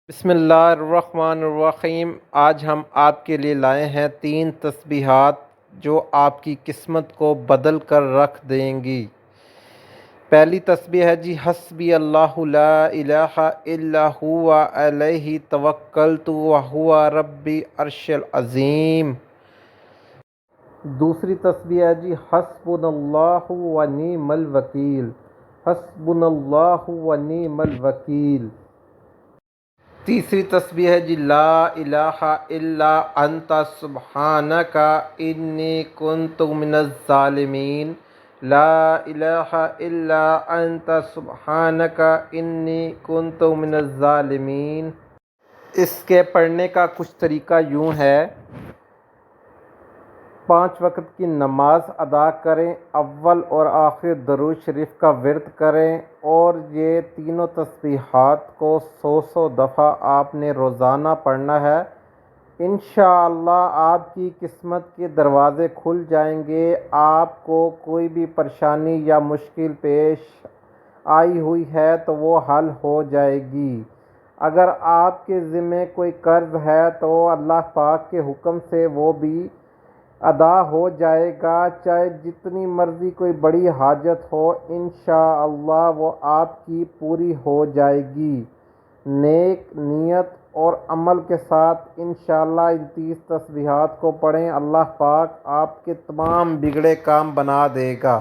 بسم اللہ الرحمن الرحیم۔ آج ہم آپ کے لیے لائے ہیں 3 تسبیحات جو آپ کی قسمت کو بدل کر رکھ دیں گی۔ پہلی تسبیح ہے جی حسبی اللہ لا الہ الا هو علیہ توکلت وہو رب العرش العظیم۔ دوسری تسبیح ہے جی حسبنا اللہ ونعم الوکیل، حسبنا اللہ ونعم الوکیل۔ تیسری تسبیح ہے جی لا الہ الا انت سبحانک انی کنت من الظالمین، لا الہ الا انت سبحانک انی کنت من الظالمین۔ اس کے پڑھنے کا کچھ طریقہ یوں ہے: 5 وقت کی نماز ادا کریں، اول اور آخر درود شریف کا ورد کریں، اور یہ تینوں تسبیحات کو 100 دفعہ آپ نے روزانہ پڑھنا ہے۔ انشاءاللہ آپ کی قسمت کے دروازے کھل جائیں گے۔ آپ کو کوئی بھی پریشانی یا مشکل پیش آئی ہوئی ہے تو وہ حل ہو جائے گی۔ اگر آپ کے ذمے کوئی قرض ہے تو اللہ پاک کے حکم سے وہ بھی ادا ہو جائے گا، چاہے جتنی مرضی کوئی بڑی حاجت ہو، انشاءاللہ وہ آپ کی پوری ہو جائے گی۔ نیک نیت اور عمل کے ساتھ انشاءاللہ ان 30 تسبیحات کو پڑھیں، اللہ پاک آپ کے تمام بگڑے کام بنا دے گا۔